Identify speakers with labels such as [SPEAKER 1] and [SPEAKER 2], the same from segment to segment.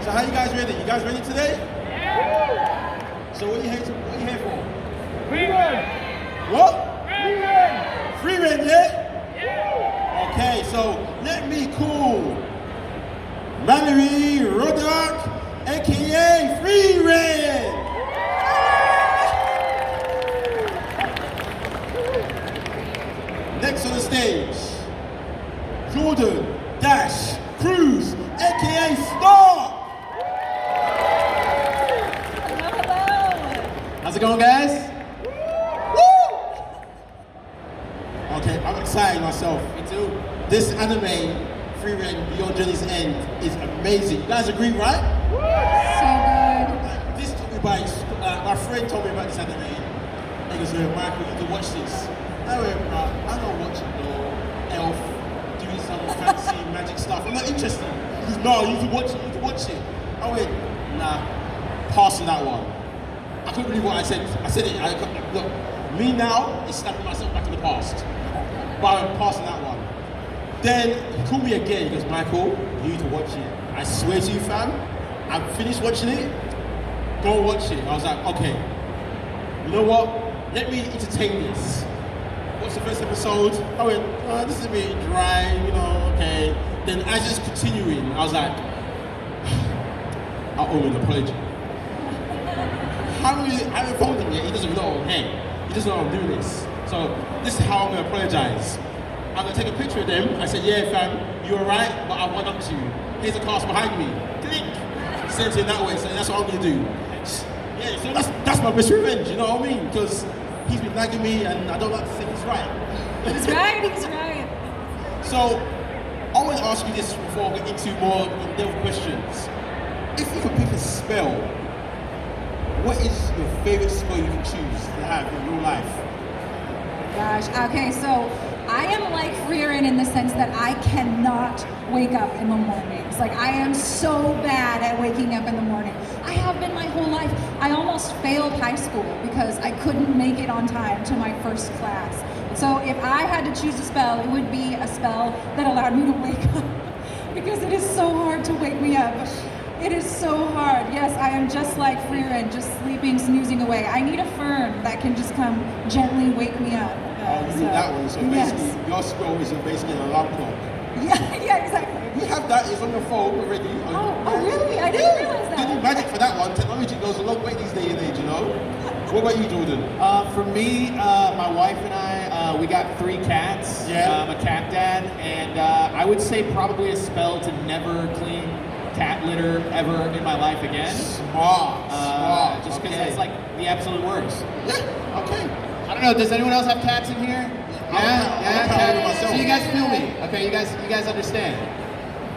[SPEAKER 1] So how you guys ready? You guys ready today? Yeah. So what are you here for?
[SPEAKER 2] Frieren.
[SPEAKER 1] What?
[SPEAKER 2] Frieren.
[SPEAKER 1] Frieren, yeah? Okay, so let me call Mallorie, Rodak, aka Frieren. Next on the stage, Jordan Dash Cruz, aka Star.
[SPEAKER 3] How's it going, guys?
[SPEAKER 1] Woo! Okay, I'm excited myself.
[SPEAKER 3] Me too.
[SPEAKER 1] This anime, Frieren Beyond Journey's End, is amazing. You guys agree, right?
[SPEAKER 4] So good.
[SPEAKER 1] This took me by, my friend told me about this anime. He goes, Michael, you need to watch this. I went, I don't watch it, no. Elf, doing some fancy magic stuff. I'm not interested. He goes, no, you need to watch it, you need to watch it. I went, nah, pass on that one. I couldn't believe what I said. I said it. Look, me now is snapping myself back in the past. But I'm passing that one. Then he called me again. He goes, Michael, you need to watch it. I swear to you, fam, I've finished watching it. Go watch it. I was like, okay. You know what? Let me entertain this. What's the first episode? I went, this is a bit dry, you know, okay. Then as it's continuing, I was like, I owe him an apology. I haven't phoned him yet, he doesn't know, hey, he doesn't know I'm doing this. So this is how I'm gonna apologize. I'm gonna take a picture of them. I said, yeah fam, you were right, but I went up to you. Here's the cast behind me. Click. Sent it that way, so that's what I'm gonna do. Yeah, so that's my best revenge, you know what I mean? Because he's been nagging me and I don't like to think he's right.
[SPEAKER 4] He's right, he's right.
[SPEAKER 1] So I want to ask you this before we get into more in-depth questions. If you could pick a spell, what is your favorite spell you can choose to have in your life?
[SPEAKER 4] Gosh, okay, so I am like Frieren in the sense that I cannot wake up in the mornings. Like, I am so bad at waking up in the morning. I have been my whole life. I almost failed high school because I couldn't make it on time to my first class. So if I had to choose a spell, it would be a spell that allowed me to wake up because it is so hard to wake me up. It is so hard. Yes, I am just like Frieren, just sleeping, snoozing away. I need a fern that can just come gently wake me up.
[SPEAKER 1] You need that one. So basically, your spell is basically an alarm clock.
[SPEAKER 4] Yeah, exactly.
[SPEAKER 1] You have that, it's on your phone already.
[SPEAKER 4] Oh, really? I didn't realize that.
[SPEAKER 1] You do magic for that one. Technology goes a long way these days and age, you know? What about you, Jordan?
[SPEAKER 3] For me, my wife and I, we got 3 cats.
[SPEAKER 1] Yeah.
[SPEAKER 3] I'm a cat dad, and I would say probably a spell to never clean cat litter ever in my life again.
[SPEAKER 1] Smart.
[SPEAKER 3] Just because it's like the absolute worst.
[SPEAKER 1] Yeah, okay.
[SPEAKER 3] I don't know, does anyone else have cats in here?
[SPEAKER 1] I'm a cat owner myself.
[SPEAKER 3] So you guys feel me? Okay, you guys understand.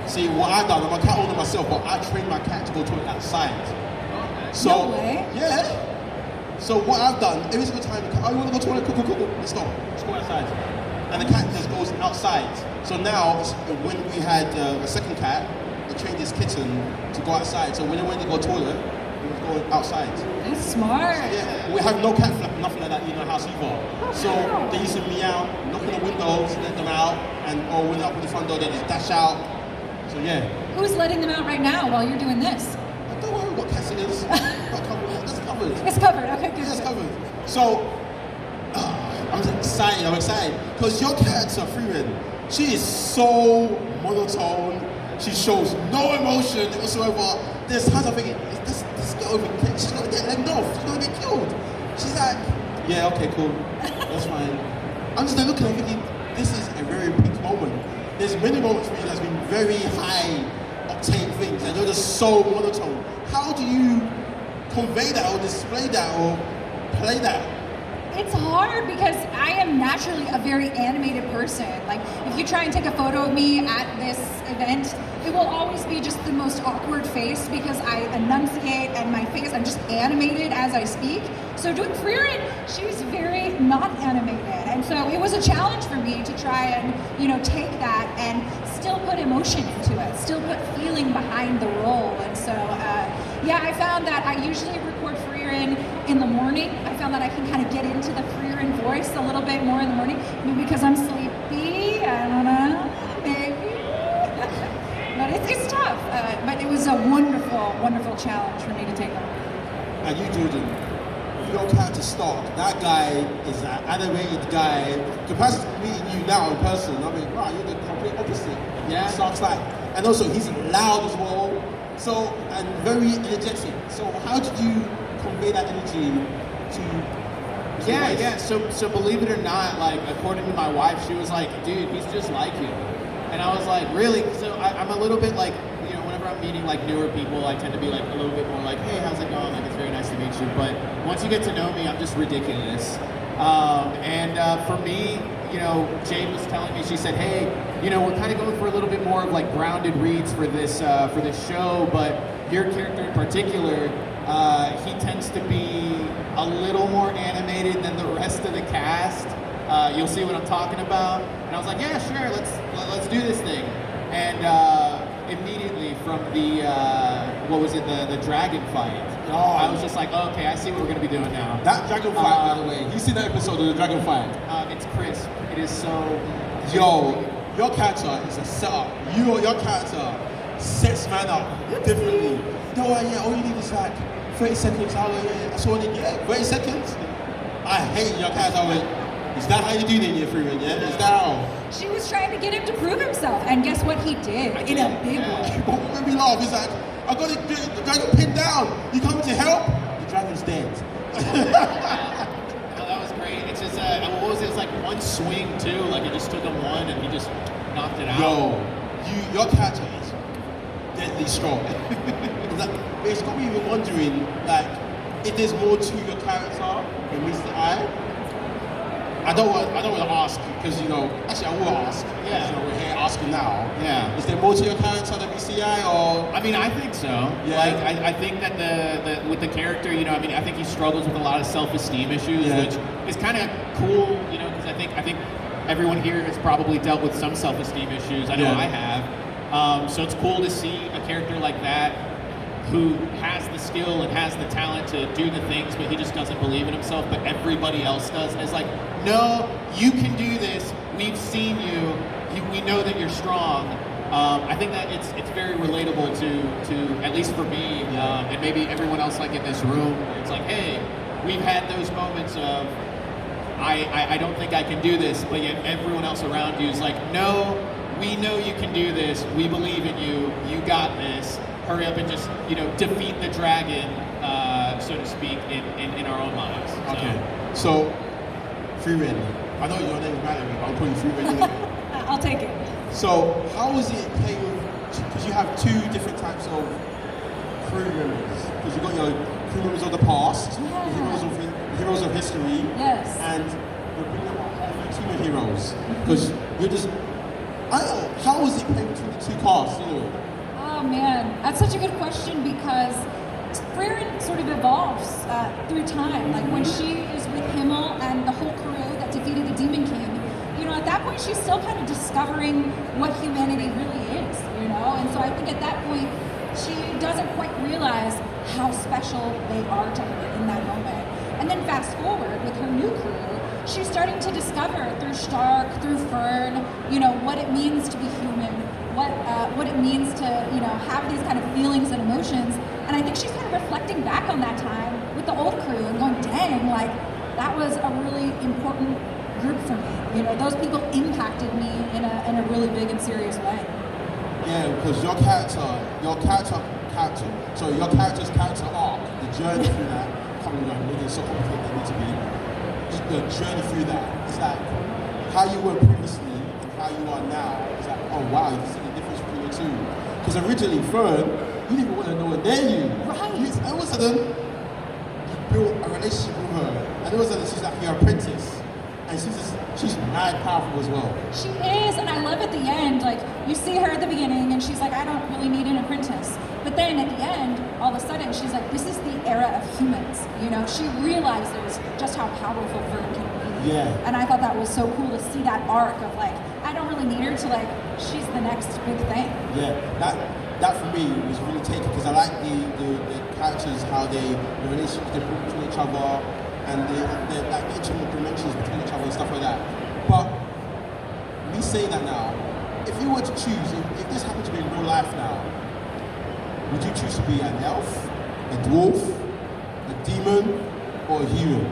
[SPEAKER 1] See, what I've done, I'm a cat owner myself, but I train my cat to go to it outside. So,
[SPEAKER 4] No way.
[SPEAKER 1] Yeah. So what I've done, every single time, oh, you want to go to the toilet? Cool. Let's go outside. And the cat just goes outside. So now, when we had a second cat, we trained this kitten to go outside. So when they went to go to the toilet, we would go outside.
[SPEAKER 4] That's smart.
[SPEAKER 1] Yeah, we have no cat flap, nothing like that in our house either. So they used to meow, knock on the windows, let them out, and when they open the front door, they just dash out. So yeah.
[SPEAKER 4] Who's letting them out right now while you're doing this?
[SPEAKER 1] Don't worry what cats it is. That's covered.
[SPEAKER 4] It's covered. Okay, good.
[SPEAKER 1] Yeah, it's covered. So I'm excited because your character, Frieren, she is so monotone. She shows no emotion whatsoever. There's times I'm thinking, this girl she's gonna get legged off. She's gonna get killed. She's like, yeah, okay, cool, that's fine. I'm just like looking at her thinking, this is a very peak moment. There's many moments for you that's been very high octane things, and you're just so monotone. How do you convey that or display that or play that?
[SPEAKER 4] It's hard because I am naturally a very animated person. Like, if you try and take a photo of me at this event, it will always be just the most awkward face because I enunciate and my face, I'm just animated as I speak. So doing Frieren, she's very not animated. And so it was a challenge for me to try and, take that and still put emotion into it, still put feeling behind the role. And so, I found that I usually record Frieren in the morning. I found that I can kind of get into the Frieren voice a little bit more in the morning, maybe because I'm sleepy, I don't know, maybe. But it's tough. have, but it was a wonderful, wonderful challenge for me to take on.
[SPEAKER 1] And you, Jordan, your character Stark, that guy is an animated guy. Compared to meeting you now in person, I mean, wow, you're the complete opposite.
[SPEAKER 3] Yeah.
[SPEAKER 1] Stark's like, and also he's loud as well, so, and very energetic. So how did you convey that energy to
[SPEAKER 3] Yeah,
[SPEAKER 1] guys?
[SPEAKER 3] yeah. So believe it or not, like according to my wife, she was like, "Dude, he's just like you," and I was like, "Really?" So I'm a little bit like, you know, whenever I'm meeting like newer people, I tend to be like a little bit more like, "Hey, how's it going?" Like, it's very nice to meet you. But once you get to know me, I'm just ridiculous. For me, you know, Jade was telling me, she said, "Hey, you know, we're kind of going for a little bit more of like grounded reads for this show, but your character in particular." He tends to be a little more animated than the rest of the cast. You'll see what I'm talking about. And I was like, yeah, sure, let's do this thing. And immediately from the the dragon fight. I was just like, oh, okay, I see what we're gonna be doing now.
[SPEAKER 1] That dragon fight, by the way, you see that episode of the dragon fight?
[SPEAKER 3] It's crisp. It is so.
[SPEAKER 1] Yo, your character is a setup. Your character sets man up differently. No, yeah, all you need is like 30 seconds. I saw it, yeah, 30 seconds. I hate your character. I went, is that how you do it in your Frieren, yeah? Is that how?
[SPEAKER 4] She was trying to get him to prove himself, and guess what he did in a big way.
[SPEAKER 1] What made me laugh is like, I got the dragon pinned down. You coming to help? The dragon's dead.
[SPEAKER 3] No, that was great. It's just, what was it? It was like one swing too. Like it just took him one, and he just knocked it out.
[SPEAKER 1] Yo, your character is deadly strong. It's got me even wondering, like, if there's more to your character than meets the eye. I don't want to ask because, you know, actually I will ask.
[SPEAKER 3] Yeah.
[SPEAKER 1] You know, we're here asking now.
[SPEAKER 3] Yeah.
[SPEAKER 1] Is there more to your character than meets the eye, or?
[SPEAKER 3] I mean, I think so.
[SPEAKER 1] Yeah.
[SPEAKER 3] Like, I think that the with the character, you know, I mean, I think he struggles with a lot of self-esteem issues,
[SPEAKER 1] Yeah.
[SPEAKER 3] which is kind of cool, you know, because I think everyone here has probably dealt with some self-esteem issues. I know
[SPEAKER 1] Yeah.
[SPEAKER 3] I have. So it's cool to see a character like that who has the skill and has the talent to do the things, but he just doesn't believe in himself, but everybody else does. And it's like, no, you can do this. We've seen you. We know that you're strong. I think that it's very relatable to at least for me, and maybe everyone else like in this room. It's like, hey, we've had those moments of, I don't think I can do this, but yet everyone else around you is like, no, we know you can do this. We believe in you. You got this. Hurry up and just, you know, defeat the dragon, so to speak, in our own lives. So.
[SPEAKER 1] Okay. So, Frieren. I know your name is Mallorie, but I'm calling you Frieren anyway.
[SPEAKER 4] I'll take it.
[SPEAKER 1] So, how was it playing with, because you have two different types of crew members. Because you've got your crew members of the past, the heroes of history,
[SPEAKER 4] Yes.
[SPEAKER 1] and you're bringing up a whole new team of heroes. Because you're just, I don't know, how was it playing between the two casts, you know?
[SPEAKER 4] Oh man, that's such a good question because Frieren sort of evolves through time. Like when she is with Himmel and the whole crew that defeated the Demon King, you know, at that point she's still kind of discovering what humanity really is, you know? And so I think at that point she doesn't quite realize how special they are to her in that moment. And then fast forward with her new crew, she's starting to discover through Stark, through Fern, you know, what it means to be human. What it means to, you know, have these kind of feelings and emotions. And I think she's kind of reflecting back on that time with the old crew and going, dang, like, that was a really important group for me. You know, those people impacted me in a really big and serious way.
[SPEAKER 1] Yeah, because your character's character arc, the journey through that, coming around, it's so complicated it needs to be. Just the journey through that. It's like how you were previously and how you are now. It's like, oh wow, you can see the difference between the two. Because originally, Fern, you didn't even want to know her near you.
[SPEAKER 4] Right.
[SPEAKER 1] All of a sudden, you built a relationship with her. And all of a sudden, she's like your apprentice. And she's mad powerful as well.
[SPEAKER 4] She is, and I love at the end, like, you see her at the beginning, and she's like, I don't really need an apprentice. But then at the end, all of a sudden, she's like, this is the era of humans. You know, she realizes just how powerful Fern can be.
[SPEAKER 1] Yeah.
[SPEAKER 4] And I thought that was so cool to see that arc of like, I don't really need her to like, she's the next big thing.
[SPEAKER 1] Yeah, that for me was really taken because I like the characters, how the relationships they put between each other and the like intimate dimensions between each other and stuff like that. But me saying that now, if you were to choose, if this happened to be in real life now, would you choose to be an elf, a dwarf, a demon, or a human?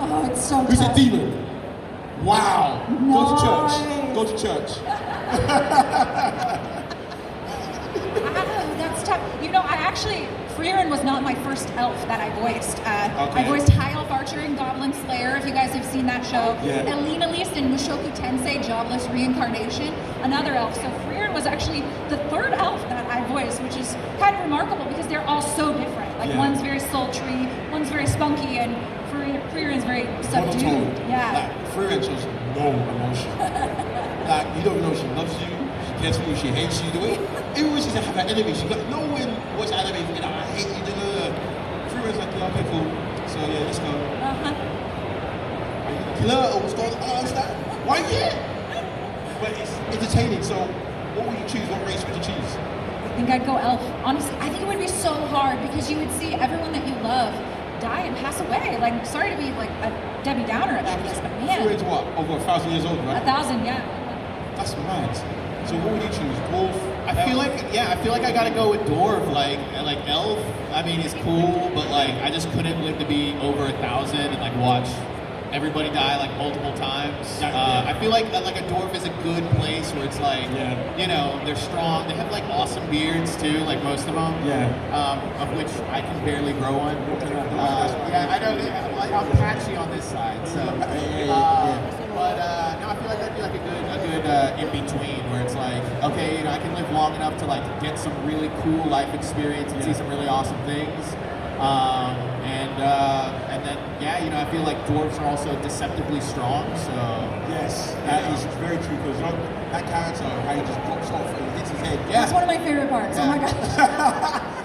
[SPEAKER 4] Oh, it's so
[SPEAKER 1] Who's a
[SPEAKER 4] tough.
[SPEAKER 1] demon? Wow. Go to church.
[SPEAKER 4] Nice.
[SPEAKER 1] Go to church.
[SPEAKER 4] Wow, that's tough. You know, Frieren was not my first elf that I voiced.
[SPEAKER 1] Okay.
[SPEAKER 4] I voiced High Elf Archer in Goblin Slayer, if you guys have seen that show.
[SPEAKER 1] Yeah.
[SPEAKER 4] Elena Lise in Mushoku Tensei, Jobless Reincarnation, another elf. So Frieren was actually the third elf that I voiced, which is kind of remarkable because they're all so different. Like
[SPEAKER 1] Yeah.
[SPEAKER 4] one's very sultry, one's very spunky, and Frieren's very subdued.
[SPEAKER 1] Monotone.
[SPEAKER 4] Yeah.
[SPEAKER 1] Like, Frieren shows no emotion. Like, you don't know she loves you, she cares for you, she hates you. The way, even when she's have an enemy, she got no one watch anime, you know, I hate you, Frieren's like, yeah, okay, cool. So yeah, let's go.
[SPEAKER 4] Uh-huh.
[SPEAKER 1] Are you gonna kill her or what's going on? I don't understand. Why yeah? But it's entertaining, so what would you choose? What race would you choose?
[SPEAKER 4] I think I'd go elf. Honestly, I think it would be so hard because you would see everyone that you love die and pass away. Like, sorry to be like a Debbie Downer about this, but man,
[SPEAKER 1] Frieren's what? Over 1,000 years old, right?
[SPEAKER 4] 1,000, yeah.
[SPEAKER 1] That's mad. So what would you choose? Wolf?
[SPEAKER 3] I feel like I gotta go with dwarf. Like elf. I mean, it's cool, but like I just couldn't live to be over 1,000 and like watch everybody die like multiple times. I feel like a dwarf is a good place where it's like, you know, they're strong. They have like awesome beards too, like most of them.
[SPEAKER 1] Yeah.
[SPEAKER 3] Of which I can barely grow one. Yeah, I know. I'm patchy on this side, so. But no, I feel like that'd be like a good in between where it's like, okay, you know, I can live long enough to like get some really cool life experience and see some really awesome things. And then, yeah, you know, I feel like dwarves are also deceptively strong, so.
[SPEAKER 1] Yes, that is very true because that character, how he just drops off and hits his head.
[SPEAKER 4] That's one of my favorite parts. Oh my gosh.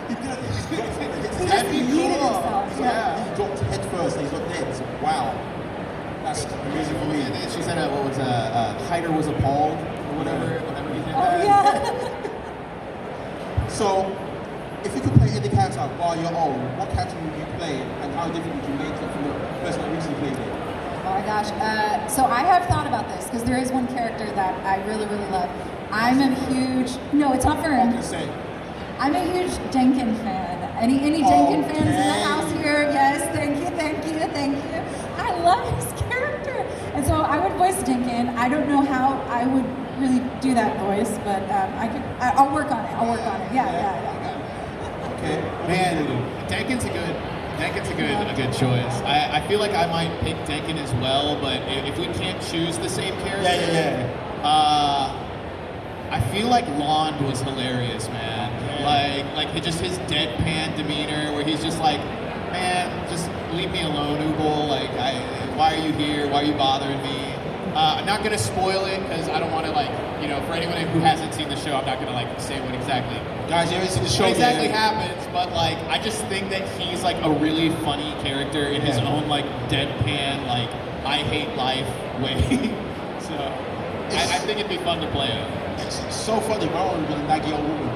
[SPEAKER 1] He did it, he just drops off and hits his
[SPEAKER 4] He
[SPEAKER 1] head.
[SPEAKER 4] just yeeted himself.
[SPEAKER 1] Yeah, he dropped head first and he's not dead. So, wow. That's amazing for me.
[SPEAKER 3] And then she said, what was Hyder was appalled or whatever he did
[SPEAKER 4] Oh
[SPEAKER 3] that.
[SPEAKER 4] yeah.
[SPEAKER 1] So, if you could play any character while you're old, what character would you play and how different would you make it from the person that recently played it?
[SPEAKER 4] Oh my gosh. So I have thought about this because there is one character that I really, really love. I'm a huge. No, it's not for him. I'm a huge Denkin fan. Any Denkin fans in the house here? Yes, thank you. I love his character. And so I would voice Denkin. I don't know how I would really do that voice, but I'll work on it. Yeah.
[SPEAKER 1] Okay.
[SPEAKER 3] Man, Denkin's a good choice. I feel like I might pick Denkin as well, but if we can't choose the same character, I feel like Lond was hilarious, man. Like just his deadpan demeanor, where he's just like, man, just leave me alone, Ubel. Like, why are you here? Why are you bothering me? I'm not gonna spoil it because I don't want to, like, you know, for anyone who hasn't seen the show, I'm not gonna like say what exactly.
[SPEAKER 1] Guys, you haven't seen the show
[SPEAKER 3] What exactly
[SPEAKER 1] yet.
[SPEAKER 3] happens, but like I just think that he's like a really funny character in his own like deadpan, like I hate life way. So I think it'd be fun to play him.
[SPEAKER 1] It's so funny. My own was a naggy old woman.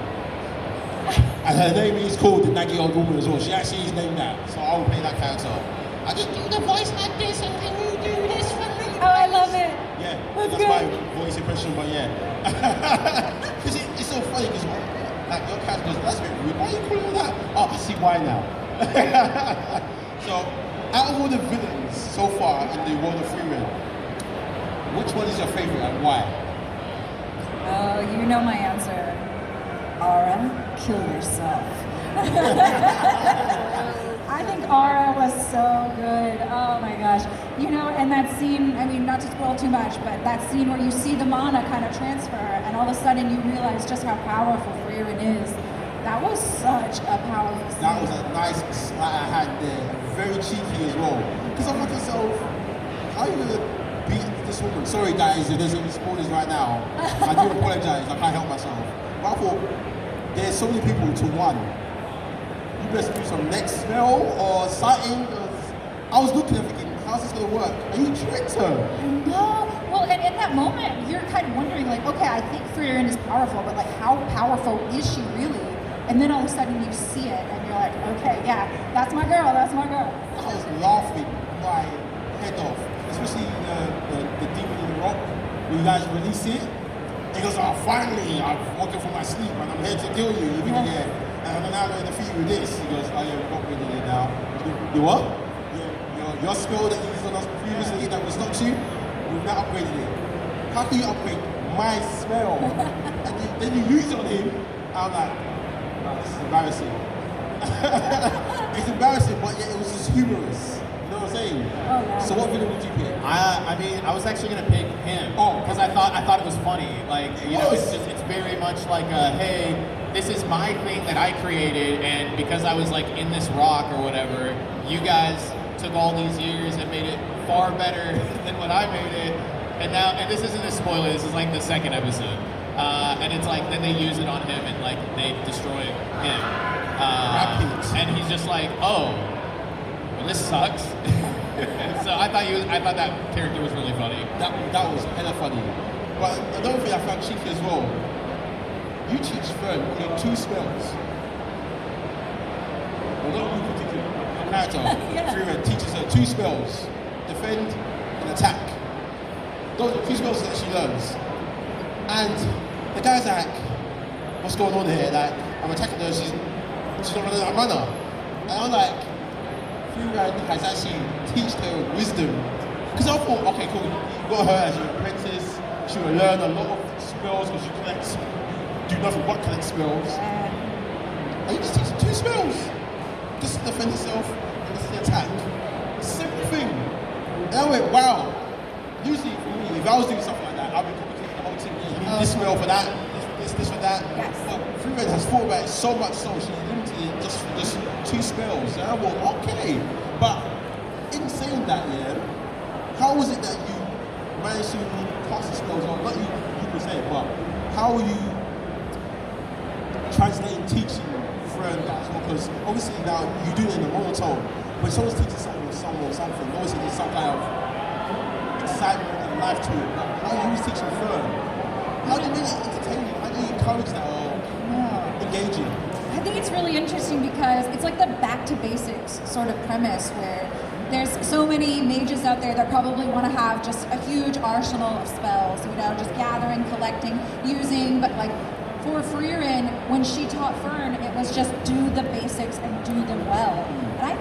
[SPEAKER 1] And her name is called the naggy old woman as well. She actually is named that. So I would play that character. I just do the voice like this and can you do this for me?
[SPEAKER 4] Oh, I love it.
[SPEAKER 1] Yeah,
[SPEAKER 4] That's
[SPEAKER 1] that's
[SPEAKER 4] good.
[SPEAKER 1] my voice impression, but yeah. Because it's so funny because like your character goes, that's a bit rude. Why are you calling her that? Oh, I see why now. So, out of all the villains so far in the world of Frieren, which one is your favorite and why?
[SPEAKER 4] Oh, you know my answer. Aura, kill yourself. I think Aura was so good. Oh my gosh. You know, and that scene, I mean, not to spoil too much, but that scene where you see the mana kind of transfer and all of a sudden you realize just how powerful Frieren is. That was such a powerful scene.
[SPEAKER 1] That was a nice slight I had there. Very cheeky as well. Because I'm like myself, how are you going to beat this woman? Sorry guys, if there's any spoilers right now. I do apologize, I can't help myself. But I thought, there's so many people to one. You best do some neck smell or something. I was looking at thinking, how's this going to work? And you tricked her.
[SPEAKER 4] No. Well, and in that moment, you're kind of wondering, like, okay, I think Frieren is powerful, but like, how powerful is she really? And then all of a sudden you see it, and you're like, okay, yeah, that's my girl.
[SPEAKER 1] I was laughing my head off, especially the demon in the rock. When you guys release it, he goes, oh, finally, I'm walking from my sleep and I'm here to kill you. You think, yeah. And then I'm going to defeat you with this. He goes, oh yeah, we're upgrading it now. You what? Your spell that you used on us previously that was not you, we've now upgraded it. How can you upgrade my spell? And then you use it on him. I'm like, no, this is embarrassing. It's embarrassing, but yet it was just humorous. You know what I'm saying?
[SPEAKER 4] Oh, yeah.
[SPEAKER 1] So what villain would you pick?
[SPEAKER 3] I mean, I was actually gonna pick him.
[SPEAKER 1] Oh,
[SPEAKER 3] because I thought it was funny. Like, you know, it's very much like hey, this is my thing that I created, and because I was like in this rock or whatever, you guys took all these years and made it far better than when I made it. And now, and this isn't a spoiler. This is like the second episode, and it's like then they use it on him and like they destroy him, and he's just like, oh, well, this sucks. So I thought that character was really funny.
[SPEAKER 1] That was hella funny. But another thing I found cheeky as well, you teach Fern only 2 spells. Well, not you particular. Your character, Frieren, teaches her 2 spells. Defend and attack. Those are 2 spells that she learns. And the guy's like, what's going on here? Like, I'm attacking her, she's not running out of mana. And I'm like, Frieren has actually teach her wisdom. Because I thought, okay, cool, you got her as your apprentice, she will learn a lot of spells because she collects, do nothing but collect spells. And you just teach her 2 spells. Just to defend herself and just to attack. Simple thing. And I went, wow. Usually for me, if I was doing something like that, I'd be complicating the whole team. You need this spell for that, this for that.
[SPEAKER 4] Yes.
[SPEAKER 1] But Frieren has thought about it so much so she limited it just for just 2 spells. And I thought, okay. But in saying that, yeah, how was it that you managed to pass the spells on? Not you per se, but how are you translating teaching Frieren that as well? Because obviously now you do it in the monotone. When someone's teaching someone a song or something, obviously there's some kind of excitement and life to it. But how you was teaching Frieren? How do you make it entertaining? How do you encourage that or engaging?
[SPEAKER 4] I think it's really interesting because it's like the back to basics sort of premise where there's so many mages out there that probably want to have just a huge arsenal of spells, you know, just gathering, collecting, using, but like for Frieren, when she taught Fern, it was just do the basics and do them well. And I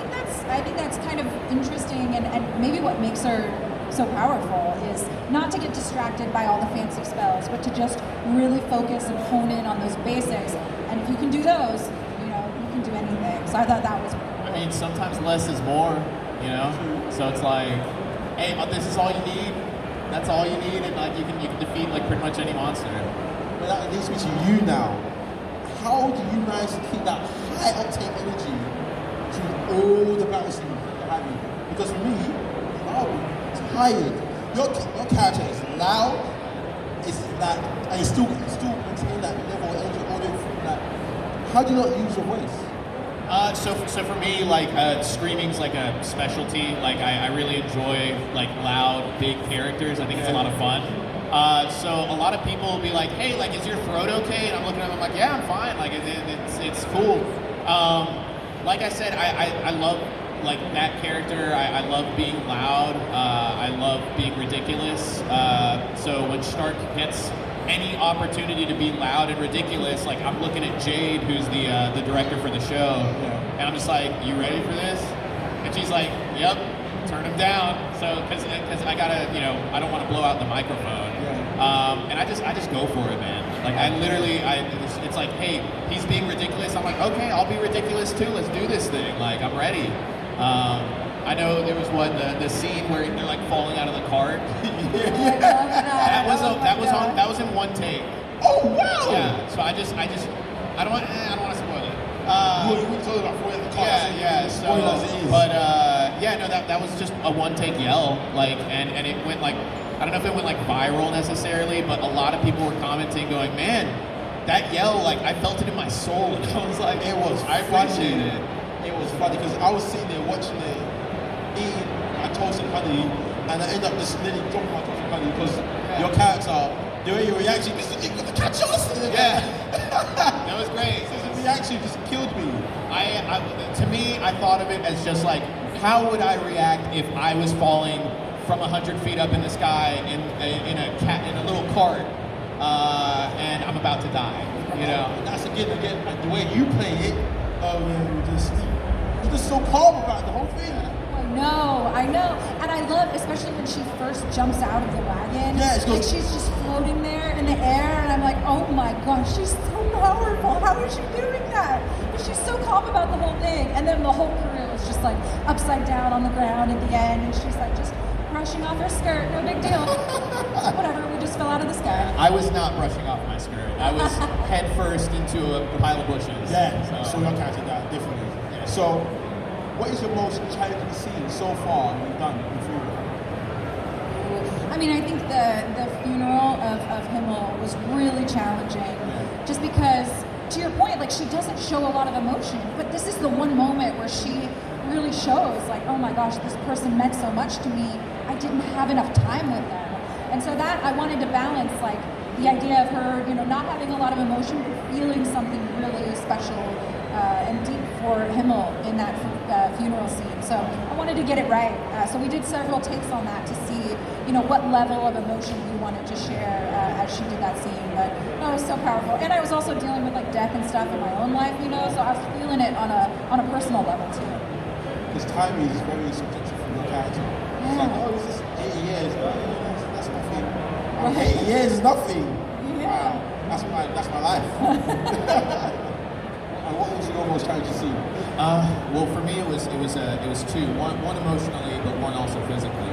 [SPEAKER 4] think that's kind of interesting and maybe what makes her so powerful is not to get distracted by all the fancy spells, but to just really focus and hone in on those basics. And if you can do those, you know, you can do anything. So I thought that was cool.
[SPEAKER 3] I mean, sometimes less is more, you know? So it's like, hey, this is all you need. That's all you need, and like you can defeat like pretty much any monster.
[SPEAKER 1] But that leads me to you now. How do you manage to keep that high octane energy through all the battles you're having? Because for me, I'm tired. Your character is loud, it's like, and you still maintain that level of energy all the way through that. How do you not use your voice?
[SPEAKER 3] So for me, like screaming's like a specialty. Like I really enjoy like loud, big characters. I think it's a lot of fun. So a lot of people will be like, "Hey, like, is your throat okay?" And I'm looking at them, I'm like, "Yeah, I'm fine. Like, it's cool." Like I said, I love like that character. I love being loud. I love being ridiculous. So when Stark gets any opportunity to be loud and ridiculous, like I'm looking at Jade, who's the director for the show, and I'm just like, "You ready for this?" And she's like, "Yep." Turn him down. So because I gotta, you know, I don't want to blow out the microphone. And I just go for it, man. Like it's like, hey, he's being ridiculous. I'm like, okay, I'll be ridiculous too. Let's do this thing. Like I'm ready. I know there was the scene where they're like falling out of the cart. That was in one take.
[SPEAKER 1] Oh wow!
[SPEAKER 3] Yeah. So I don't want to spoil it.
[SPEAKER 1] You were talking about falling out of the car.
[SPEAKER 3] Yeah. So, but no, that was just a one take yell. Like, and it went like, I don't know if it went like viral necessarily, but a lot of people were commenting, going, "Man, that yell, like I felt it in my soul." And I was like, I appreciate it.
[SPEAKER 1] It was funny because I was sitting there watching it, eating my toast and honey, and I ended up just nearly dropping my toast and honey because your character, the way your reaction, you're gonna catch us.
[SPEAKER 3] Yeah, that was great.
[SPEAKER 1] The reaction just killed me.
[SPEAKER 3] To me, I thought of it as just like, how would I react if I was falling from 100 feet up in the sky in a little cart, and I'm about to die? you know.
[SPEAKER 1] That's again, like, the way you play it. You're just so calm about the whole thing.
[SPEAKER 4] I know. And I love, especially when she first jumps out of the wagon.
[SPEAKER 1] Yeah,
[SPEAKER 4] like she's just floating there in the air, and I'm like, oh my gosh, she's so powerful. How is she doing that? But she's so calm about the whole thing. And then the whole crew is just like upside down on the ground at the end, and she's like just brushing off her skirt. No big deal. Whatever, we just fell out of the sky.
[SPEAKER 3] I was not brushing off my skirt. I was head first into a pile of bushes.
[SPEAKER 1] Yeah, so you're catching that differently.
[SPEAKER 3] Yeah.
[SPEAKER 1] So, what is your most challenging scene so far you've done in Frieren?
[SPEAKER 4] I mean, I think the funeral of Himmel was really challenging, just because, to your point, like, she doesn't show a lot of emotion, but this is the one moment where she really shows, like, oh my gosh, this person meant so much to me, I didn't have enough time with them. And so that, I wanted to balance, like, the idea of her, not having a lot of emotion, but feeling something really special and deep for Himmel in that funeral scene. So I wanted to get it right. So we did several takes on that to see, what level of emotion we wanted to share as she did that scene. But no, it was so powerful. And I was also dealing with like death and stuff in my own life, so I was feeling it on a personal level too.
[SPEAKER 1] This time is very subjective for your character. It's like, oh, this is 80 years. That's nothing. 80 years is nothing.
[SPEAKER 4] Yeah.
[SPEAKER 1] Wow, that's my life. And what was your most challenging scene?
[SPEAKER 3] Well, for me, it was two. One emotionally, but one also physically.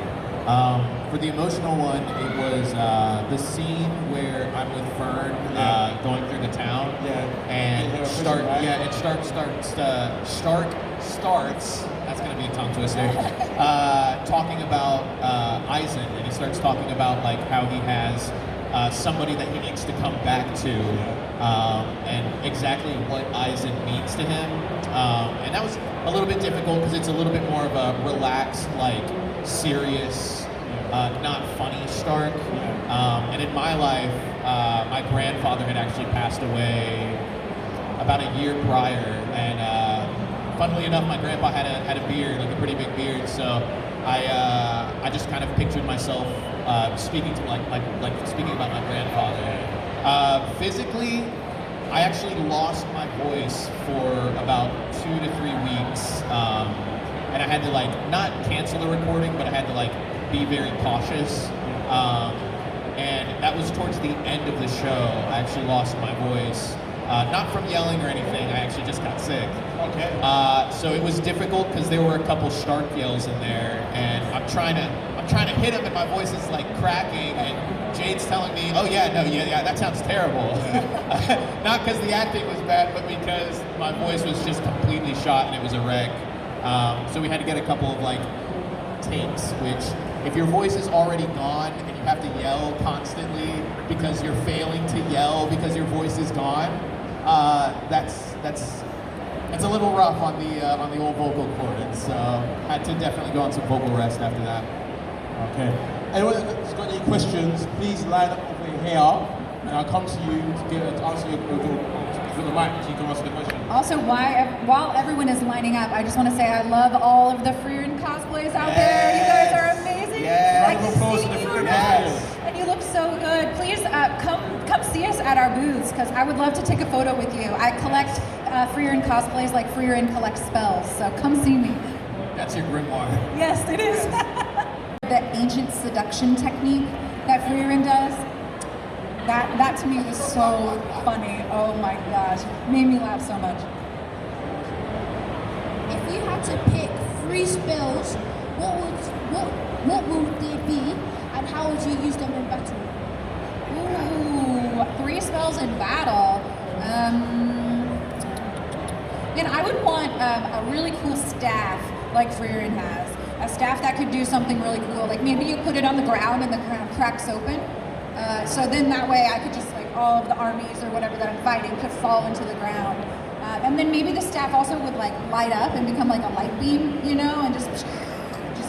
[SPEAKER 3] For the emotional one, it was the scene where I'm with Fern going through the town. And starts. That's gonna be a tongue twister. Talking about Eisen, and he starts talking about like how he has somebody that he needs to come back to, and exactly what Eisen means to him. And that was a little bit difficult because it's a little bit more of a relaxed, like serious, not funny Stark. And in my life, my grandfather had actually passed away about a year prior, and funnily enough, my grandpa had a beard, like a pretty big beard. So I just kind of pictured myself speaking to like speaking about my grandfather. Physically, I actually lost my voice for about 2 to 3 weeks, and I had to like not cancel the recording, but I had to like be very cautious. And that was towards the end of the show. I actually lost my voice, not from yelling or anything. I actually just got sick.
[SPEAKER 1] Okay.
[SPEAKER 3] So it was difficult because there were a couple Stark yells in there, and I'm trying to hit him, and my voice is like cracking, and Jade's telling me, "Oh yeah, that sounds terrible." Not because the acting was bad, but because my voice was just completely shot and it was a wreck. So we had to get a couple of like takes, which if your voice is already gone and you have to yell constantly because you're failing to yell because your voice is gone, that's a little rough on the old vocal cords. So had to definitely go on some vocal rest after that.
[SPEAKER 1] Okay. Anyone that's got any questions, please line up over here, and I'll come to you to answer your question. For the mic, so you can answer the question.
[SPEAKER 4] Also, while everyone is lining up, I just want to say I love all of the Frieren cosplays out there. You guys are amazing.
[SPEAKER 3] Yes.
[SPEAKER 4] I can
[SPEAKER 1] Applause
[SPEAKER 4] see
[SPEAKER 1] to the
[SPEAKER 4] you
[SPEAKER 1] Frieren
[SPEAKER 4] guys,
[SPEAKER 1] cosplayers.
[SPEAKER 4] and you look so good. Please come see us at our booths, because I would love to take a photo with you. I collect Frieren cosplays like Frieren collects spells, so come see me.
[SPEAKER 3] That's your grimoire.
[SPEAKER 4] Yes, it is. The ancient seduction technique that Frieren does, that to me was so funny. Oh my gosh, made me laugh so much.
[SPEAKER 5] If you had to pick 3 spells, what would they be, and how would you use them in battle?
[SPEAKER 4] Ooh, 3 spells in battle. And I would want a really cool staff like Frieren has. A staff that could do something really cool. Like maybe you put it on the ground and the ground cracks open. So then that way I could just like all of the armies or whatever that I'm fighting could fall into the ground. And then maybe the staff also would like light up and become like a light beam, and just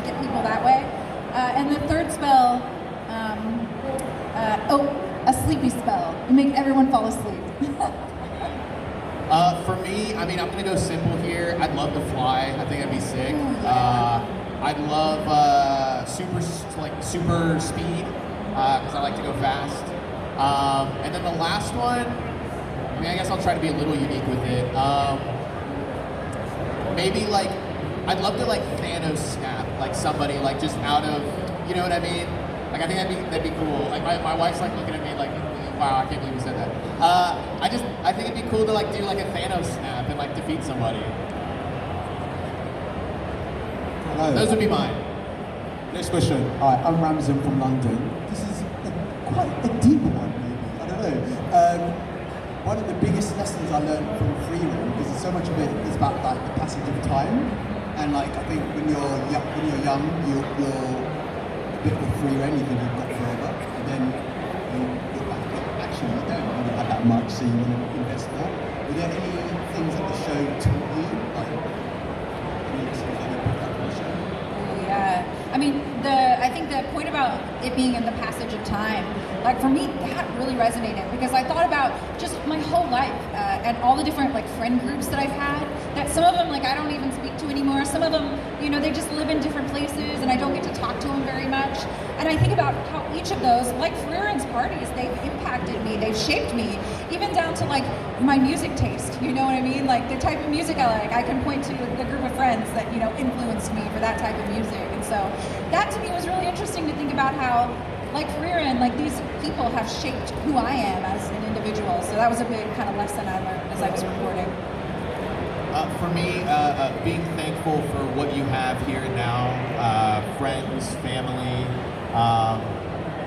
[SPEAKER 4] get people that way. And the third spell, a sleepy spell. Make everyone fall asleep.
[SPEAKER 3] For me, I mean, I'm gonna go simple here. I'd love to fly. I think I'd be sick. I'd love super speed because I like to go fast. And then the last one, I mean, I guess I'll try to be a little unique with it. Maybe like, I'd love to like Thanos snap, like somebody like just out of, you know what I mean? Like I think that'd be cool. Like my wife's like looking at me like, wow, I can't believe you said that. I think it'd be cool to like do like a Thanos snap and like defeat somebody.
[SPEAKER 6] Hello.
[SPEAKER 3] Those would be mine.
[SPEAKER 1] Next question.
[SPEAKER 6] Hi, I'm Ramsden from London. This is quite a deep one, maybe. I don't know. One of the biggest lessons I learned from Frieren, because so much of it is about like the passage of time, and like I think when you're young, you're a bit of a Frieren, you think you've got forever, and then you look back, actually you don't really have that much, so you want to invest more. Were there any things that the show taught you, like any lessons that you picked up from the show?
[SPEAKER 4] Yeah, I mean, I think the point about it being in the passage of time, like for me, that really resonated because I thought about just my whole life and all the different like friend groups that I've had. That some of them like I don't even speak to anymore. Some of them, you know, they just live in different places and I don't get to talk to them very much. And I think about how each of those, like Frieren's parties, they've impacted me, they've shaped me, even down to like my music taste. You know what I mean? Like the type of music I like. I can point to the group of friends that you know influenced me for that type of music. And so that to me was really interesting to think about how, like Frieren, like these people have shaped who I am as an individual. So that was a big kind of lesson I learned as I was recording.
[SPEAKER 3] For me, being thankful for what you have here and now, friends, family.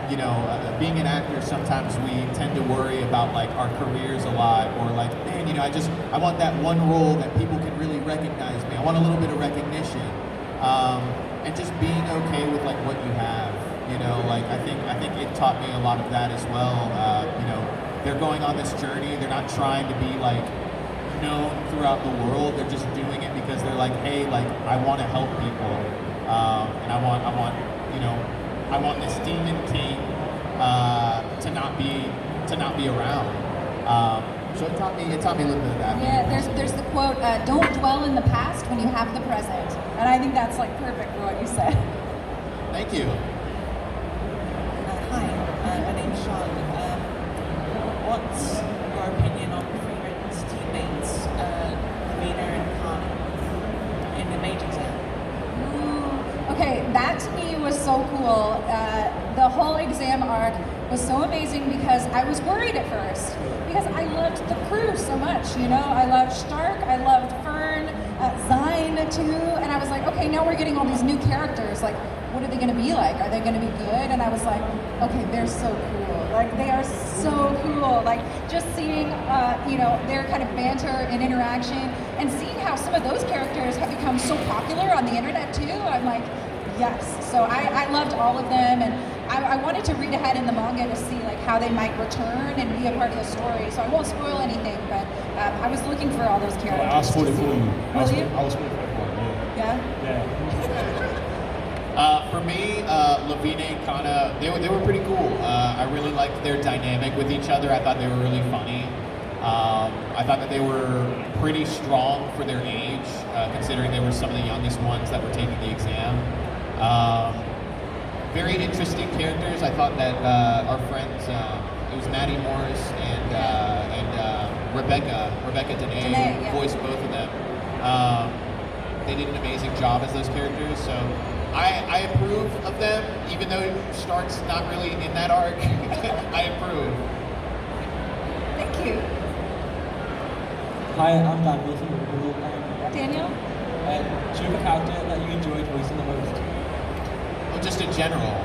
[SPEAKER 3] You know, being an actor, sometimes we tend to worry about like our careers a lot, or like, man, you know, I want that one role that people can really recognize me. I want a little bit of recognition, and just being okay with like what you have. You know, like I think it taught me a lot of that as well. You know, they're going on this journey. They're not trying to be like known throughout the world. They're just doing it because they're like, hey, like I want to help people, and I want, you know, I want this demon king to not be around. So it taught me a little bit of that.
[SPEAKER 4] Yeah, there's the quote, "Don't dwell in the past when you have the present," and I think that's like perfect for what you said.
[SPEAKER 3] Thank you.
[SPEAKER 7] Hi, my name's Charlotte. What's your opinion on Frieren's teammates, Lavina and Kana, in the major exam?
[SPEAKER 4] Okay, that to me was so cool. The whole exam arc was so amazing because I was worried at first because I loved the crew so much, you know? I loved Stark, I loved Fern, Zine too, and I was like, okay, now we're getting all these new characters, like, what are they gonna be like? Are they gonna be good? And I was like, okay, they're so cool. Like, they are so cool. Like, just seeing, you know, their kind of banter and interaction and seeing how some of those characters have become so popular on the internet too, I'm like, yes. So I loved all of them, and I wanted to read ahead in the manga to see like how they might return and be a part of the story. So I won't spoil anything, but I was looking for all those characters.
[SPEAKER 1] I was spoiling for you. I was
[SPEAKER 4] Will
[SPEAKER 1] spoiling for everyone.
[SPEAKER 4] Yeah?
[SPEAKER 3] For me, Lavina and Kana, they were pretty cool. I really liked their dynamic with each other. I thought they were really funny. I thought that they were pretty strong for their age, considering they were some of the youngest ones that were taking the exam. Very interesting characters. I thought that our friends, it was Maddie Morris and Rebecca Dene,
[SPEAKER 4] yeah.
[SPEAKER 3] voiced both of them. They did an amazing job as those characters, so I approve of them, even though Stark's not really in that arc. I approve.
[SPEAKER 4] Thank you.
[SPEAKER 2] Hi, I'm Daniel from Liverpool.
[SPEAKER 4] Daniel?
[SPEAKER 2] Do you have a character that you enjoyed voicing the most?
[SPEAKER 3] Oh, just in general.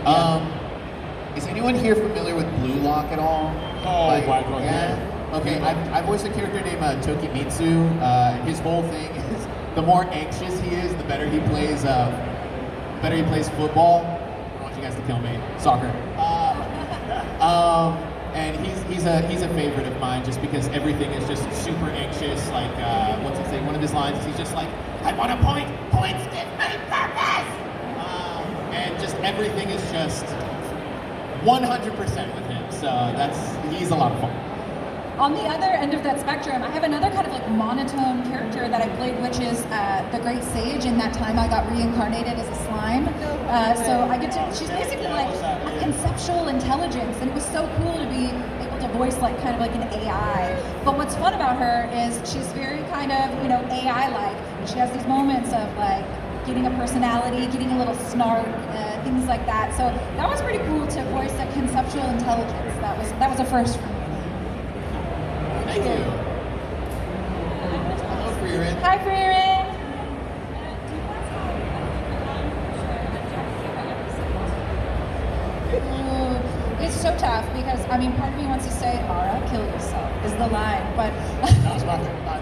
[SPEAKER 2] Yeah.
[SPEAKER 3] Is anyone here familiar with Blue Lock at all?
[SPEAKER 1] Oh my god,
[SPEAKER 3] yeah. Okay, I voiced a character named Tokimitsu. His whole thing is the more anxious he is, the better he plays. Better he plays football. I don't want you guys to kill me. Soccer. And he's a favorite of mine just because everything is just super anxious. Like what's he say? One of his lines is he's just like, "I want to point, points give me purpose." And just everything is just 100% with him. So he's a lot of fun.
[SPEAKER 4] On the other end of that spectrum, I have another kind of like monotone character that I played, which is the Great Sage. In that time, I got reincarnated as a slime. So I get to, she's basically like a conceptual intelligence, and it was so cool to be able to to voice like kind of like an AI. But what's fun about her is she's very kind of, you know, AI-like. And she has these moments of like getting a personality, getting a little snark, things like that. So that was pretty cool to voice a conceptual intelligence. That was a first for me.
[SPEAKER 3] Thank you. Hello, Frieren.
[SPEAKER 4] Hi, Frieren. Ooh, it's so tough because, I mean, part of me wants to say, Mara, kill yourself, is the line, but
[SPEAKER 1] That's my favorite.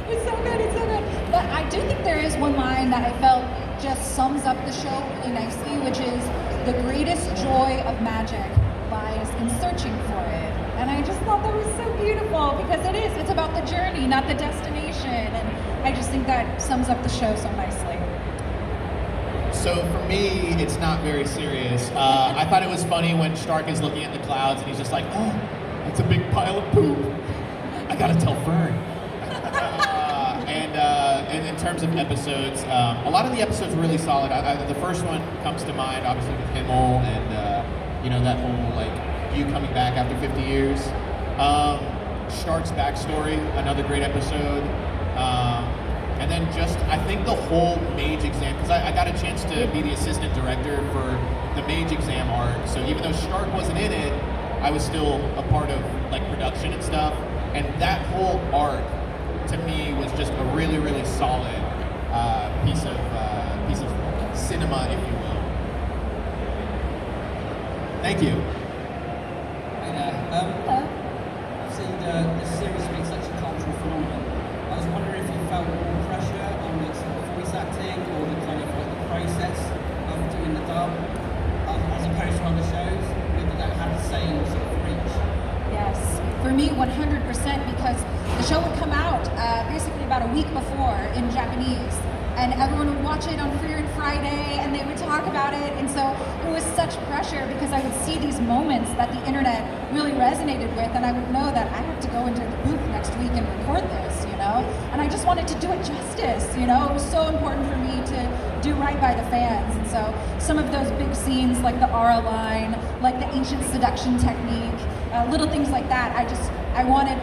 [SPEAKER 4] it's so good, it's so good. But I do think there is one line that I felt just sums up the show really nicely, which is, the greatest joy of magic lies in searching for it. And I just thought that was so beautiful because it is, it's about the journey, not the destination. And I just think that sums up the show so nicely.
[SPEAKER 3] So for me, it's not very serious. I thought it was funny when Stark is looking at the clouds and he's just like, oh, it's a big pile of poop. I gotta tell Fern. And in terms of episodes, a lot of the episodes were really solid. The first one comes to mind, obviously, with Himmel and, you know, that whole, like, you coming back after 50 years. Stark's backstory, another great episode. And then just, I think the whole mage exam, because I got a chance to be the assistant director for the mage exam arc, so even though Stark wasn't in it, I was still a part of like production and stuff, and that whole arc, to me, was just a really, really solid piece of cinema, if you will. Thank you.
[SPEAKER 2] Hey there. Obviously, the series being such a cultural phenomenon, I was wondering if you felt more pressure on the sort of voice acting or the kind of like the process of doing the dub, as opposed to other shows, whether that had the same sort of reach.
[SPEAKER 4] Yes, for me 100%, because the show would come out basically about a week before in Japanese, and everyone would watch it on Frieren Friday, and they would talk about it, and so it was such pressure because I would see these moments that the internet really resonated with, and I would know that I have to go into the booth next week and record this, you know, and I just wanted to do it justice, you know. It was so important for me to do right by the fans, and so some of those big scenes like the Aura line, like the ancient seduction technique, little things like that, I wanted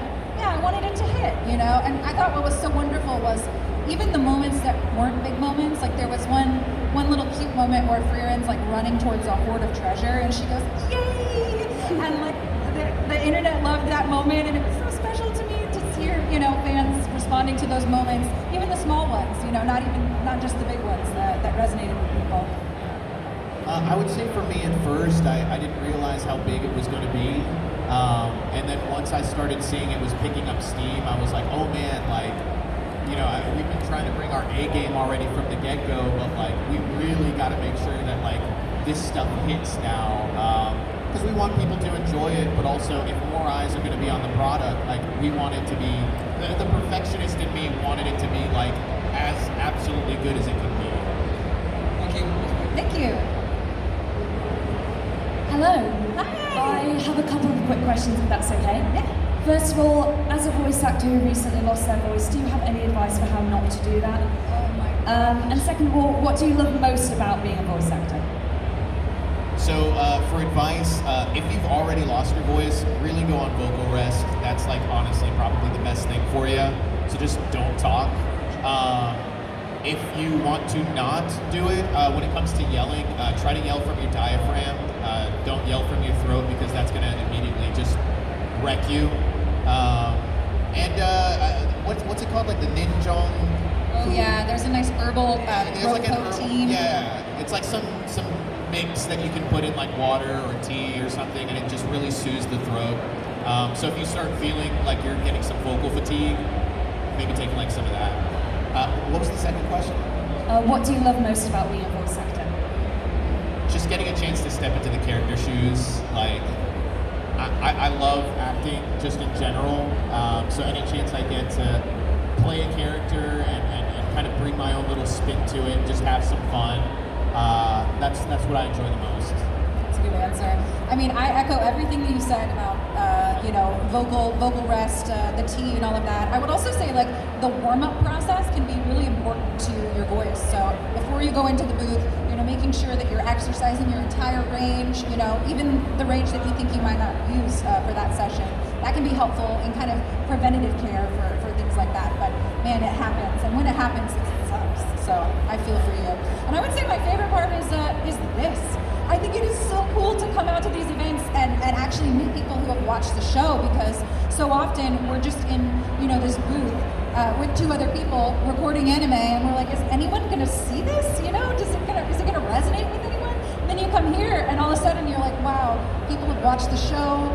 [SPEAKER 4] it to hit, you know. And I thought what was so wonderful was even the moments that weren't big moments, like there was one little cute moment where Frieren's like running towards a hoard of treasure and she goes, yay! And like the internet loved that moment, and it was so special to me to hear, you know, fans responding to those moments, even the small ones, you know, not just the big ones that resonated with people.
[SPEAKER 3] I would say for me at first, I didn't realize how big it was going to be. And then once I started seeing it was picking up steam, I was like, oh man, like, you know, we've been trying to bring our A game already from the get-go, but like, we really got to make sure that like this stuff hits now. Because we want people to enjoy it, but also if more eyes are going to be on the product, like we want it to be, the perfectionist in me wanted it to be like as absolutely good as it can be.
[SPEAKER 2] Thank you.
[SPEAKER 4] Thank you.
[SPEAKER 8] Hello.
[SPEAKER 4] Hi.
[SPEAKER 8] I have a couple of quick questions, if that's okay.
[SPEAKER 4] Yeah.
[SPEAKER 8] First of all, as a voice actor who recently lost their voice, do you have any advice for how not to do that?
[SPEAKER 4] Oh my God.
[SPEAKER 8] And second of all, what do you love most about being a voice actor?
[SPEAKER 3] So for advice, if you've already lost your voice, really go on vocal rest. That's like honestly probably the best thing for you. So just don't talk. If you want to not do it, when it comes to yelling, try to yell from your diaphragm. Don't yell from your throat because that's going to immediately just wreck you. What's it called? Like the Ninjong?
[SPEAKER 4] Oh yeah, there's a nice herbal
[SPEAKER 3] There's
[SPEAKER 4] throat
[SPEAKER 3] like an
[SPEAKER 4] coat
[SPEAKER 3] herb-
[SPEAKER 4] team.
[SPEAKER 3] Yeah, it's like some mix that you can put in like water or tea or something, and it just really soothes the throat. So if you start feeling like you're getting some vocal fatigue, maybe take like some of that. What was the second question?
[SPEAKER 8] What do you love most about being a voice actor?
[SPEAKER 3] Just getting a chance to step into the character shoes. Like, I love acting just in general. So any chance I get to play a character and kind of bring my own little spin to it, just have some fun. That's what I enjoy the most.
[SPEAKER 4] That's a good answer. I mean, I echo everything that you said about you know, vocal rest, the tea, and all of that. I would also say like the warm-up process can be really important important to your voice. So before you go into the booth, making sure that you're exercising your entire range, even the range that you think you might not use for that session. That can be helpful in kind of preventative care for things like that. But man, it happens, and when it happens, it sucks. So I feel for you. And I would say my favorite part is this. I think it is so cool to come out to these events and actually meet people who have watched the show, because so often we're just in this booth with two other people recording anime, and we're like, is anyone gonna see this? Is it gonna resonate with anyone? And then you come here, and all of a sudden you're like, wow, people have watched the show.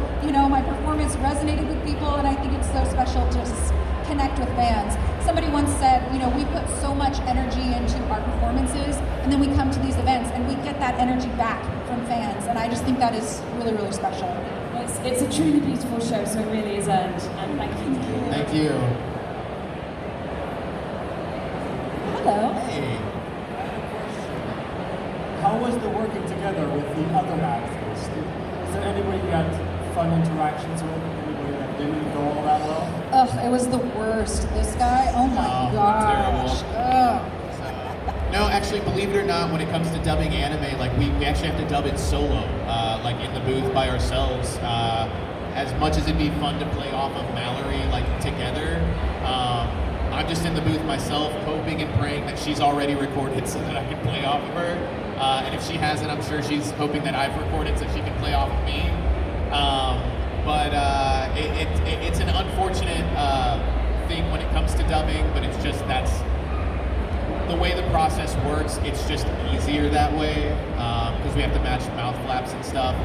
[SPEAKER 4] My performance resonated with people, and I think it's so special to just connect with fans. Somebody once said, we put so much energy into our performances, and then we come to these events and we get that energy back from fans, and I just think that is really, really special.
[SPEAKER 8] It's a truly beautiful show, so it really is earned, and thank you.
[SPEAKER 3] Thank you.
[SPEAKER 4] Hello.
[SPEAKER 3] Hey.
[SPEAKER 9] How was the working together with the other actors? Is there anybody you had fun interactions with? Anybody that didn't go all that well?
[SPEAKER 4] Ugh, it was the worst. This guy, oh my gosh.
[SPEAKER 3] Terrible. No, actually, believe it or not, when it comes to dubbing anime, like we actually have to dub it solo, like in the booth by ourselves. As much as it'd be fun to play off of Mallorie, like together, I'm just in the booth myself, hoping and praying that she's already recorded so that I can play off of her. And if she hasn't, I'm sure she's hoping that I've recorded so she can play off of me. It's an unfortunate thing when it comes to dubbing, but it's just that's the way the process works. It's just easier that way because we have to match mouth flaps and stuff.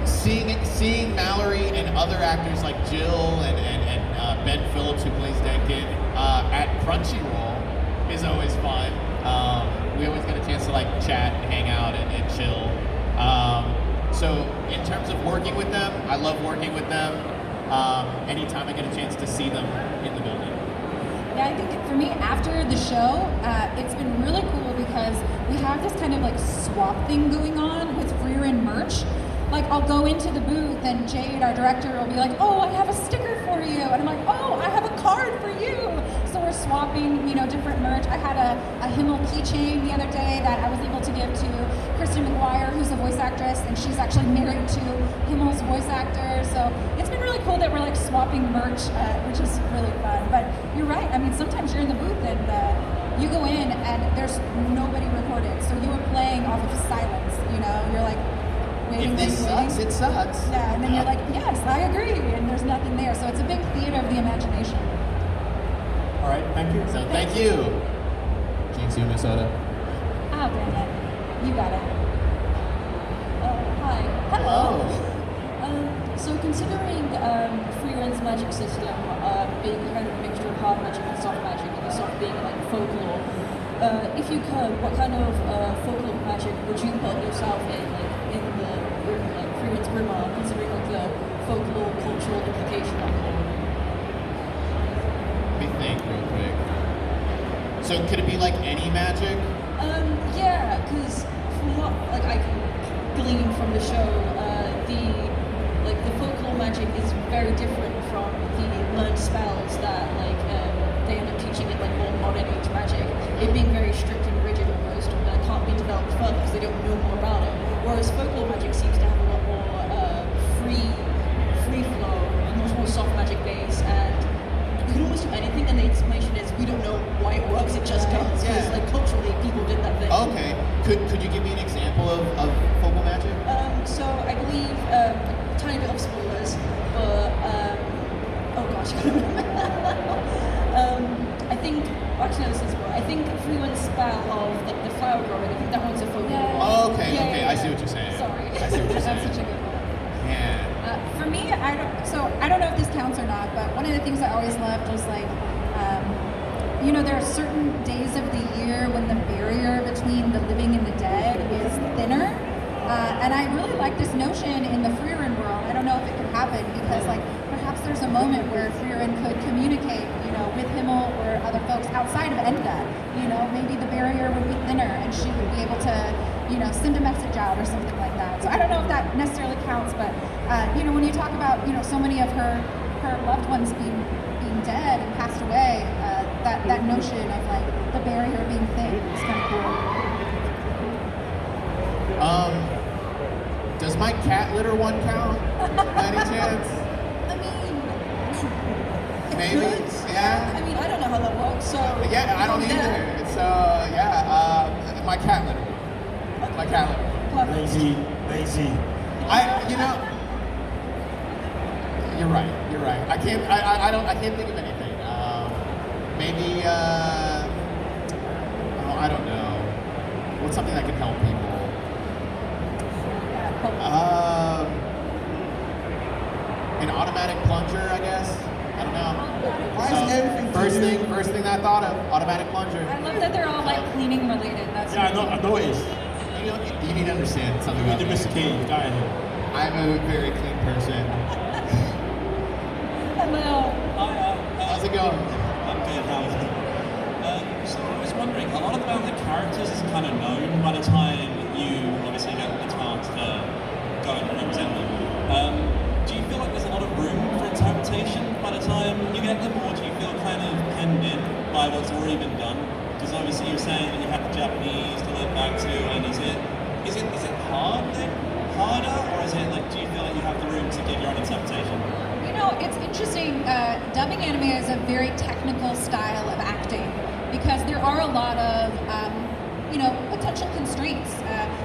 [SPEAKER 3] Seeing Mallorie and other actors like Jill and Ben Phillips, who plays Denkin, at Crunchyroll is always fun. We always get a chance to like chat and hang out and chill. So in terms of working with them, I love working with them. Anytime I get a chance to see them in the building.
[SPEAKER 4] Yeah, I think for me, after the show, it's been really cool because we have this kind of like swap thing going on with Frieren merch. Like, I'll go into the booth and Jade, our director, will be like, oh, I have a sticker for you. And I'm like, oh, I have a card for you. So we're swapping, different merch. I had a Himmel keychain the other day that I was able to give to Kristen McGuire, who's a voice actress, and she's actually married to Himmel's voice actor. So it's been really cool that we're like swapping merch, which is really fun. But you're right. I mean, sometimes you're in the booth and you go in and there's nobody recorded. So you were playing off of silence, You're like, waiting,
[SPEAKER 3] if this
[SPEAKER 4] waiting.
[SPEAKER 3] sucks, it sucks.
[SPEAKER 4] Yeah, and then you're like, yes, I agree, and there's nothing there. So it's a big theater of the imagination.
[SPEAKER 9] All right, thank you.
[SPEAKER 3] So thank you. Jinxie, Minnesota.
[SPEAKER 4] Ah, dang it. You got it.
[SPEAKER 8] Hi.
[SPEAKER 4] Hello.
[SPEAKER 8] So considering Frieren's magic system being kind of a mixture of hard magic and soft magic, and the soft being like folklore, if you could, what kind of folklore magic would you put yourself in Frieren's grimoire, considering like the folklore cultural implication of it?
[SPEAKER 3] Let me think real quick. So could it be like any magic?
[SPEAKER 8] Yeah, because from what I can glean from the show, the folklore magic is very different from the learned spells that they end up teaching in more modern age magic. It being very strict and rigid almost, can't be developed further because they don't know more about it. Whereas folklore magic seems to have a lot more free flow, much more soft magic base, and you can almost do anything. And the explanation is we don't know why it works. It just does.
[SPEAKER 3] Yeah.
[SPEAKER 8] Because culturally, people did that thing.
[SPEAKER 3] Okay. Could you give me an example of folklore magic?
[SPEAKER 8] So I believe tiny bit of spoilers, but oh gosh. I think actually no, this is I think Frierin's spell of the flower growing. I think that one's a folklore.
[SPEAKER 4] Yeah.
[SPEAKER 3] Oh, okay.
[SPEAKER 8] Yeah,
[SPEAKER 3] Okay.
[SPEAKER 8] yeah,
[SPEAKER 3] I see what you're saying.
[SPEAKER 4] Sorry.
[SPEAKER 3] I see what you're saying.
[SPEAKER 4] That's such a good one.
[SPEAKER 3] Yeah.
[SPEAKER 4] For me, I don't know if this counts or not, but one of the things I always loved was there are certain days of the year when the barrier between the living and the dead is thinner. And I really like this notion in the Frieren world. I don't know if it could happen because perhaps there's a moment where Frieren could communicate, with Himmel or other folks outside of Enda. Maybe the barrier would be thinner and she would be able to, send a message out or something like that. So I don't know if that necessarily counts, but when you talk about, so many of her loved ones being dead and passed away, that notion of like the barrier being thin is kind of cool.
[SPEAKER 3] Does my cat litter one count? By any chance?
[SPEAKER 8] I mean,
[SPEAKER 3] Maybe. Yeah.
[SPEAKER 8] I mean, I don't know how that works, so.
[SPEAKER 3] Yeah, I don't either. It's my cat litter. My cat litter.
[SPEAKER 9] Lazy.
[SPEAKER 3] You're right. I can't think of anything. Maybe I don't know. What's something that can help people? An automatic plunger, I guess. I don't know.
[SPEAKER 6] Why is everything
[SPEAKER 3] First thing that I thought of, automatic plunger.
[SPEAKER 4] I love that they're all like cleaning related. That's
[SPEAKER 9] Yeah, I noticed.
[SPEAKER 3] You need to understand something about
[SPEAKER 9] The
[SPEAKER 3] me.
[SPEAKER 9] Mr. King, got it.
[SPEAKER 3] I'm a very clean person.
[SPEAKER 4] Hello.
[SPEAKER 3] How's it going?
[SPEAKER 10] I'm good, how are you? So I was wondering, a lot about the characters is kind of known by the time you obviously get the task to go and represent them. Do you feel like there's a lot of room for interpretation by the time you get them, or do you feel kind of penned in by what's already been done? Because obviously you're saying that you have the Japanese to look back to, and is it hard then? Harder, or is it like, do you feel like you have the room to give your own interpretation?
[SPEAKER 4] You know, it's interesting. Dubbing anime is a very technical style of acting because there are a lot of, potential constraints.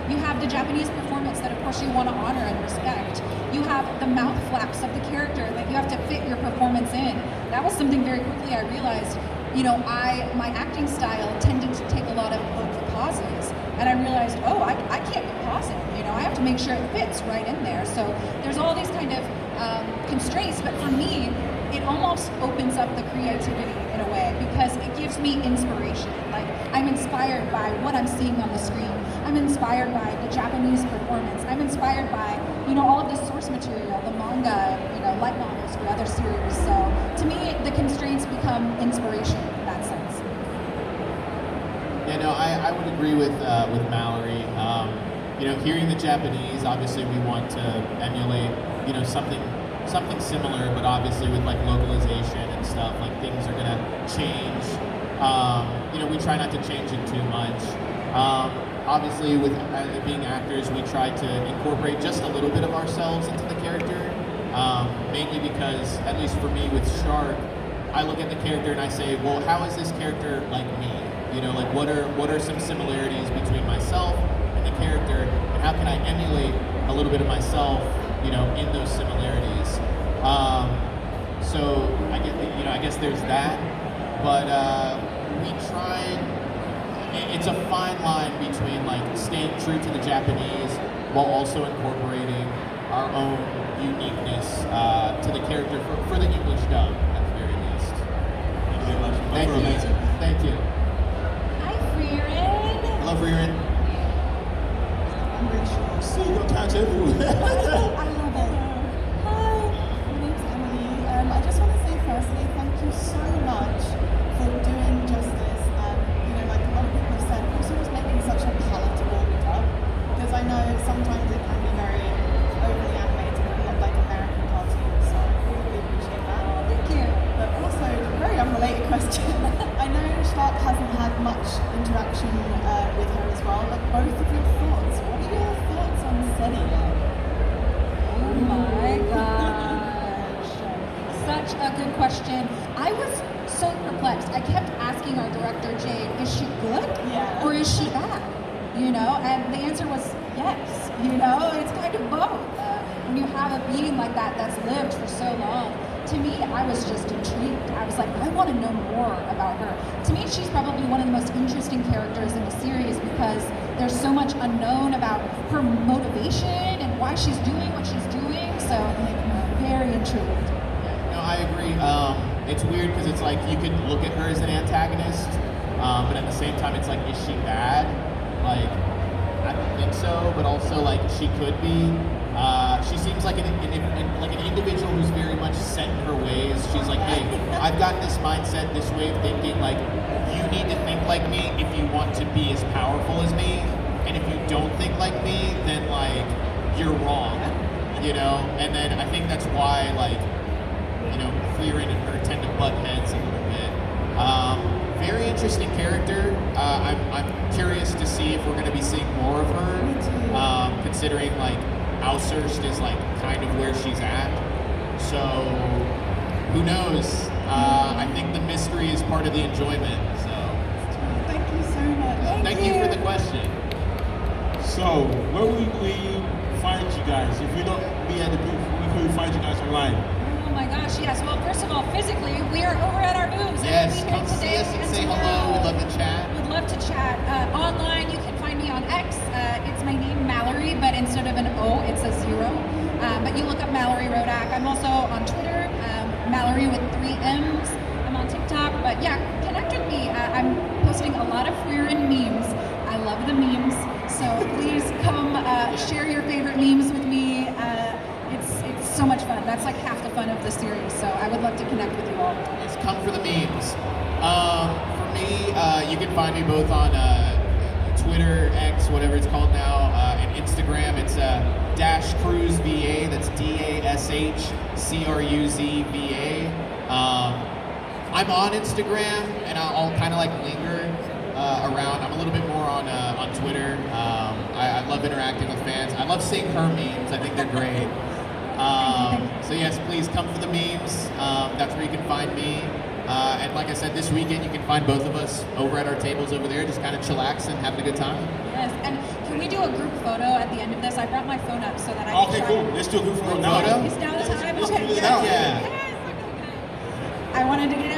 [SPEAKER 4] You have the Japanese performance that, of course, you want to honor and respect. You have the mouth flaps of the character that you have to fit your performance in. That was something very quickly I realized. My acting style tended to take a lot of vocal pauses, and I realized, I can't be pausing. I have to make sure it fits right in there. So there's all these kind of constraints, but for me, it almost opens up the creativity in a way because it gives me inspiration. Like, I'm inspired by what I'm seeing on the screen. I'm inspired by the Japanese performance. I'm inspired by, all of the source material, the manga, light novels for other series. So to me, the constraints become inspiration in that sense.
[SPEAKER 3] Yeah, no, I would agree with Mallory. Hearing the Japanese, obviously we want to emulate, something similar, but obviously with like localization and stuff, like things are gonna change. We try not to change it too much. Obviously, with being actors, we try to incorporate just a little bit of ourselves into the character. Mainly because, at least for me with Shark, I look at the character and I say, well, how is this character like me? What are some similarities between myself and the character, and how can I emulate a little bit of myself, in those similarities? So I guess there's that, but we try. It's a fine line between like staying true to the Japanese while also incorporating our own uniqueness to the character for the English dub, at the very least.
[SPEAKER 10] Thank you very much.
[SPEAKER 3] Thank you.
[SPEAKER 10] Amazing.
[SPEAKER 3] Thank you.
[SPEAKER 4] Hi, Frieren.
[SPEAKER 3] Hello, Frieren.
[SPEAKER 1] I'm rich. See, you got catch everywhere.
[SPEAKER 4] I love it.
[SPEAKER 11] Hi, my name's Emily. I just want to say firstly, thank you so much for doing justice. Like a lot of people have said, also just making such a palatable dub. Because I know sometimes it can be very overly animated and a lot like American cartoons. So I really appreciate that.
[SPEAKER 4] Oh, thank you.
[SPEAKER 11] But also, very unrelated question. I know Shark hasn't had much interaction with her as well, but both of your thoughts. What are your thoughts on Seti?
[SPEAKER 4] Oh my gosh. Such a good question. I was so perplexed. I kept asking our director, Jade, is she good?
[SPEAKER 11] Yeah.
[SPEAKER 4] Or is she bad? And the answer was yes. It's kind of both. When you have a being like that that's lived for so long, to me, I was just intrigued. I was like, I want to know more about her. To me, she's probably one of the most interesting characters in the series because there's so much unknown about her motivation and why she's doing what she's doing. So I'm very intrigued.
[SPEAKER 3] No, I agree. It's weird because it's like you could look at her as an antagonist, but at the same time, it's like, is she bad? Like, I don't think so, but also like she could be. She seems like an individual who's very much set in her ways. She's like, hey, I've got this mindset, this way of thinking. Like, you need to think like me if you want to be as powerful as me, and if you don't think like me, then like you're wrong. And then I think that's why like. Frieren and her tend to butt heads a little bit. very interesting character. I'm curious to see if we're going to be seeing more of her, considering like Aushurst is like kind of where she's at. So who knows? I think the mystery is part of the enjoyment. So
[SPEAKER 11] Thank you so much.
[SPEAKER 3] thank you for the question.
[SPEAKER 1] So, where will we find you guys? If we don't be at the booth, where can we find you guys online?
[SPEAKER 4] Oh my gosh, yes. Well, first of all, physically, we are over at our booths.
[SPEAKER 3] Yes,
[SPEAKER 4] We'll be
[SPEAKER 3] come
[SPEAKER 4] here
[SPEAKER 3] see
[SPEAKER 4] today
[SPEAKER 3] us and
[SPEAKER 4] and
[SPEAKER 3] say
[SPEAKER 4] tomorrow.
[SPEAKER 3] hello. We'd love to chat.
[SPEAKER 4] Would love to chat. Online, you can find me on X. It's my name, Mallorie, but instead of an O, it's a 0. But you look up Mallorie Rodak. I'm also on Twitter, Mallorie with 3 M's. I'm on TikTok, but yeah, connect with me. I'm posting a lot of Frieren memes. I love the memes, so please come share your favorite memes with me. It's so much fun. That's like half the fun of the series, so I would love to connect with you all.
[SPEAKER 3] Just come for the memes. For me, you can find me both on Twitter, X, whatever it's called now, and Instagram. It's dash Cruz VA. That's DASHCRUZVA. I'm on Instagram, and I'll kind of like linger around. I'm a little bit more on Twitter. I love interacting with fans. I love seeing her memes. I think they're great. So yes, please come for the memes. That's where you can find me. And like I said, this weekend you can find both of us over at our tables over there, just kind of chillaxing, having a good time.
[SPEAKER 4] Yes, and can we do a group photo at the end of this? I brought my phone up so that I can
[SPEAKER 1] Okay,
[SPEAKER 4] try.
[SPEAKER 1] cool. Let's do a group photo now.
[SPEAKER 3] Photo?
[SPEAKER 4] Is now the time?
[SPEAKER 1] Let's
[SPEAKER 4] Okay,
[SPEAKER 1] do it
[SPEAKER 4] yes.
[SPEAKER 1] now.
[SPEAKER 3] Yeah.
[SPEAKER 4] Yes, okay. I wanted to get